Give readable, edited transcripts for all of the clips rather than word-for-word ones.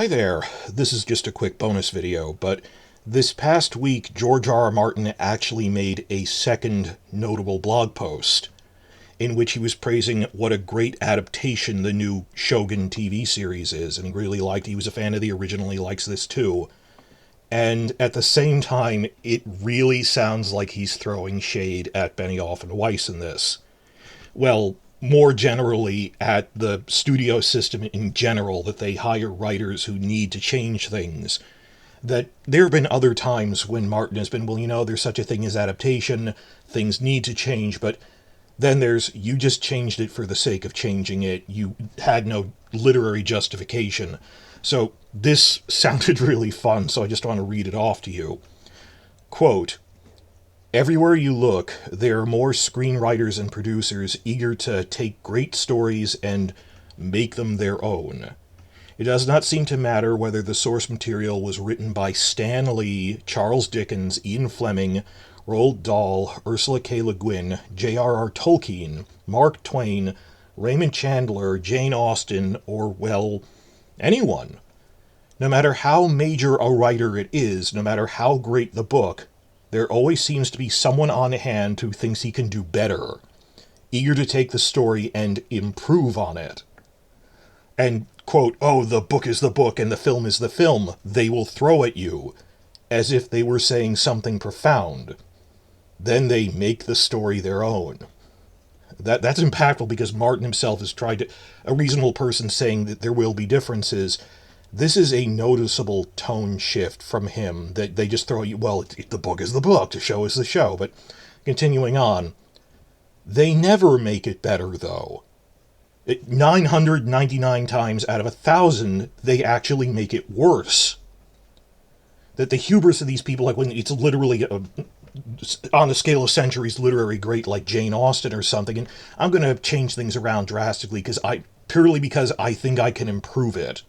Hi there, this is just a quick bonus video, but this past week George R.R. Martin actually made a second notable blog post in which he was praising what a great adaptation the new Shogun TV series is, and he was a fan of the original, he likes this too. And at the same time, it really sounds like he's throwing shade at Benioff and Weiss in this. Well, more generally at the studio system in general, that they hire writers who need to change things. That there have been other times when Martin has been, there's such a thing as adaptation, things need to change, but then there's, you just changed it for the sake of changing it, you had no literary justification. So this sounded really fun, so I just want to read it off to you. Quote, "Everywhere you look, there are more screenwriters and producers eager to take great stories and make them their own. It does not seem to matter whether the source material was written by Stan Lee, Charles Dickens, Ian Fleming, Roald Dahl, Ursula K. Le Guin, J.R.R. Tolkien, Mark Twain, Raymond Chandler, Jane Austen, or, well, anyone. No matter how major a writer it is, no matter how great the book, there always seems to be someone on hand who thinks he can do better, eager to take the story and improve on it. And, quote, oh, the book is the book and the film is the film, they will throw at you, as if they were saying something profound. Then they make the story their own." That's impactful because Martin himself has tried to, a reasonable person saying that there will be differences. This is a noticeable tone shift from him, that they just throw you, well, the book is the book, the show is the show. But continuing on, they never make it better, though. 999 times out of 1,000, they actually make it worse. That the hubris of these people, like when it's literally on the scale of centuries literary great like Jane Austen or something, and I'm going to change things around drastically purely because I think I can improve it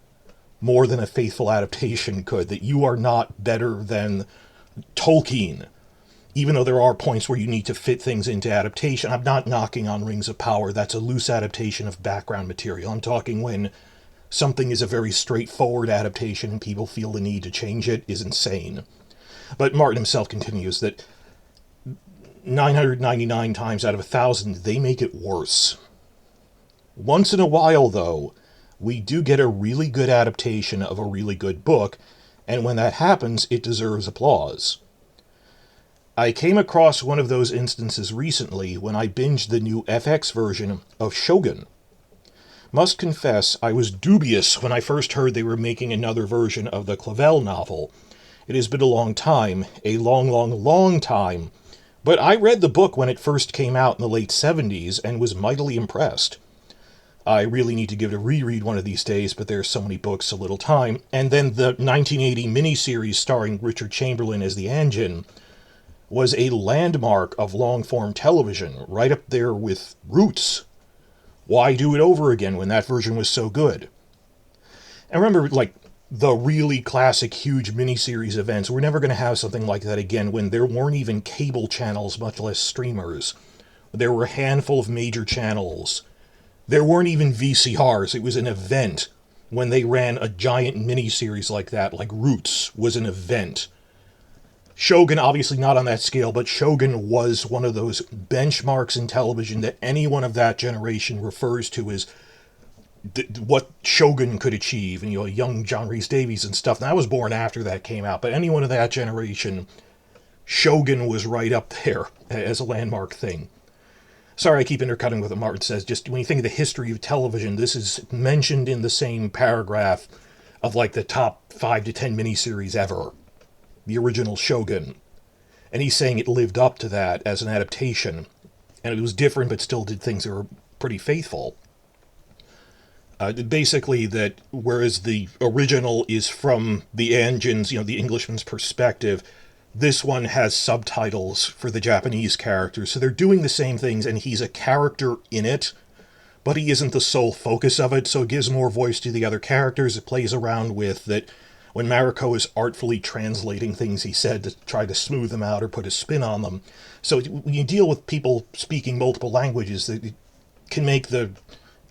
more than a faithful adaptation could, that you are not better than Tolkien, even though there are points where you need to fit things into adaptation. I'm not knocking on Rings of Power, that's a loose adaptation of background material. I'm talking when something is a very straightforward adaptation and people feel the need to change it is insane. But Martin himself continues that 999 times out of 1,000, they make it worse. Once in a while, though, we do get a really good adaptation of a really good book, and when that happens, it deserves applause. I came across one of those instances recently when I binged the new FX version of Shogun. Must confess, I was dubious when I first heard they were making another version of the Clavel novel. It has been a long time, a long time, but I read the book when it first came out in the late 70s and was mightily impressed. I really need to give it a reread one of these days, but there's so many books, so little time. And then the 1980 miniseries starring Richard Chamberlain as the Anjin was a landmark of long-form television, right up there with Roots. Why do it over again when that version was so good? And remember, the really classic huge miniseries events, we're never going to have something like that again when there weren't even cable channels, much less streamers. There were a handful of major channels. There weren't even VCRs. It was an event when they ran a giant miniseries like that, like Roots was an event. Shogun, obviously not on that scale, but Shogun was one of those benchmarks in television that anyone of that generation refers to as what Shogun could achieve, and young John Rhys Davies and stuff. And I was born after that came out, but anyone of that generation, Shogun was right up there as a landmark thing. Sorry, I keep intercutting with what Martin says. Just when you think of the history of television, this is mentioned in the same paragraph of the top 5 to 10 miniseries ever. The original Shogun. And he's saying it lived up to that as an adaptation. And it was different, but still did things that were pretty faithful. Basically that whereas the original is from the Anjin's, the Englishman's perspective, this one has subtitles for the Japanese characters. So they're doing the same things, and he's a character in it, but he isn't the sole focus of it, so it gives more voice to the other characters. It plays around with that when Mariko is artfully translating things he said to try to smooth them out or put a spin on them. So when you deal with people speaking multiple languages, it can make the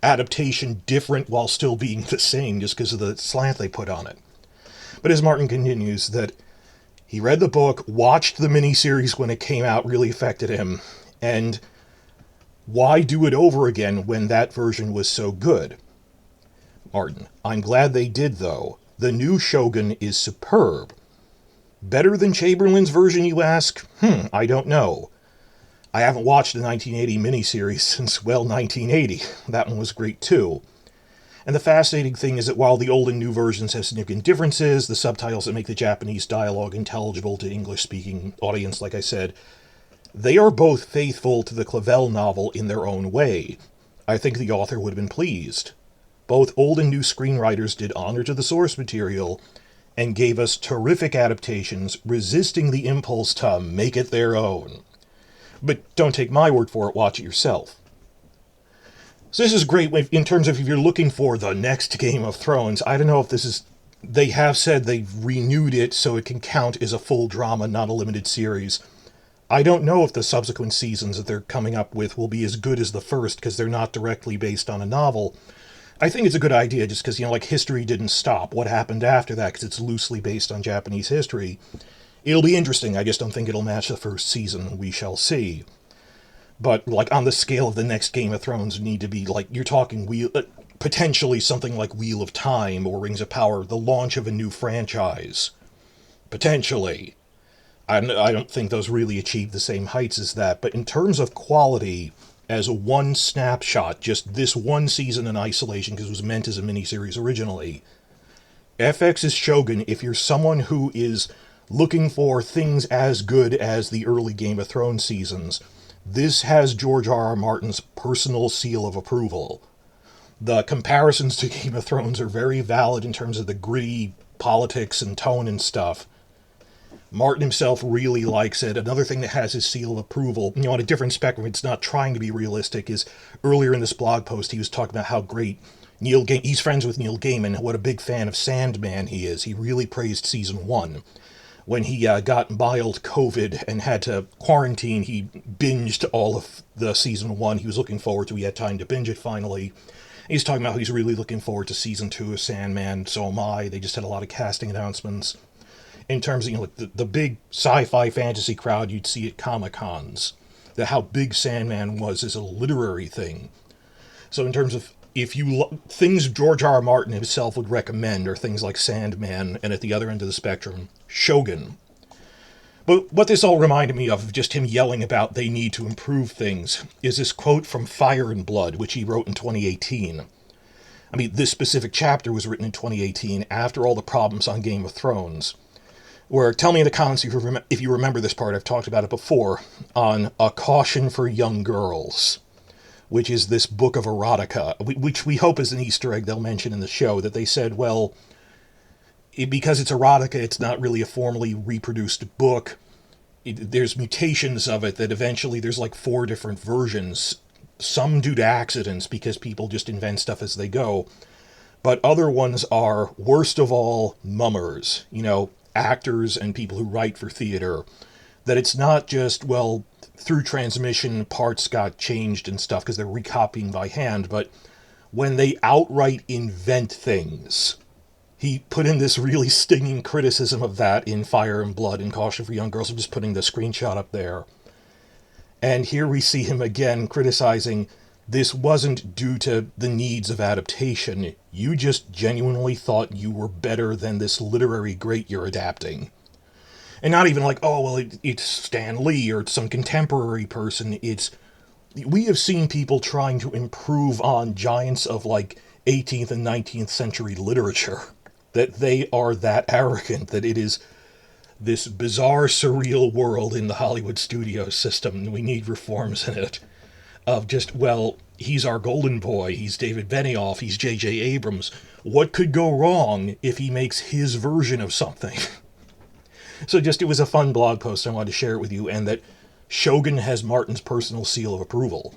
adaptation different while still being the same just because of the slant they put on it. But as Martin continues, that he read the book, watched the miniseries when it came out, really affected him, and why do it over again when that version was so good? Martin: I'm glad they did, though. The new Shogun is superb. Better than Chamberlain's version, you ask? I don't know. I haven't watched the 1980 miniseries since, well, 1980. That one was great, too. And the fascinating thing is that while the old and new versions have significant differences, the subtitles that make the Japanese dialogue intelligible to English-speaking audience, like I said, they are both faithful to the Clavel novel in their own way. I think the author would have been pleased. Both old and new screenwriters did honor to the source material and gave us terrific adaptations, resisting the impulse to make it their own. But don't take my word for it, watch it yourself. So this is great in terms of if you're looking for the next Game of Thrones. I don't know if this is... They have said they've renewed it so it can count as a full drama, not a limited series. I don't know if the subsequent seasons that they're coming up with will be as good as the first, because they're not directly based on a novel. I think it's a good idea just because, like, history didn't stop. What happened after that, because it's loosely based on Japanese history. It'll be interesting. I just don't think it'll match the first season. We shall see. But, like, on the scale of the next Game of Thrones, need to be, like, you're talking potentially something like Wheel of Time or Rings of Power, the launch of a new franchise. Potentially. I don't think those really achieve the same heights as that, but in terms of quality, as a one snapshot, just this one season in isolation, because it was meant as a miniseries originally, FX's Shogun, if you're someone who is looking for things as good as the early Game of Thrones seasons, this has George R.R. Martin's personal seal of approval. The comparisons to Game of Thrones are very valid in terms of the gritty politics and tone and stuff. Martin himself really likes it. Another thing that has his seal of approval, on a different spectrum, it's not trying to be realistic, is earlier in this blog post he was talking about how great he's friends with Neil Gaiman, what a big fan of Sandman he is. He really praised season 1. When he got mild COVID and had to quarantine, he binged all of the season 1 he was looking forward to. He had time to binge it finally. He's talking about how he's really looking forward to season 2 of Sandman. So am I. They just had a lot of casting announcements. In terms of, like the big sci-fi fantasy crowd you'd see at Comic-Cons. How big Sandman was as a literary thing. So in terms of, if you things George R. R. Martin himself would recommend are things like Sandman, and at the other end of the spectrum, Shogun. But what this all reminded me of just him yelling about they need to improve things, is this quote from Fire and Blood, which he wrote in 2018. I mean, this specific chapter was written in 2018 after all the problems on Game of Thrones. Where, tell me in the comments if you remember this part, I've talked about it before, on A Caution for Young Girls, which is this book of erotica, which we hope is an Easter egg they'll mention in the show, that they said, well, because it's erotica, it's not really a formally reproduced book. There's mutations of it that eventually there's like 4 different versions, some due to accidents because people just invent stuff as they go, but other ones are, worst of all, mummers, actors and people who write for theater, that it's not just, well, through transmission parts got changed and stuff because they're recopying by hand, but when they outright invent things. He put in this really stinging criticism of that in Fire and Blood and Caution for Young Girls. I'm just putting the screenshot up there. And here we see him again criticizing, this wasn't due to the needs of adaptation. You just genuinely thought you were better than this literary great you're adapting. And not even like, oh, well, it's Stan Lee or it's some contemporary person. We have seen people trying to improve on giants of, 18th and 19th century literature. That they are that arrogant, that it is this bizarre, surreal world in the Hollywood studio system. We need reforms in it. Of just, well, he's our golden boy, he's David Benioff, he's J.J. Abrams. What could go wrong if he makes his version of something? So it was a fun blog post. I wanted to share it with you, and that Shogun has Martin's personal seal of approval.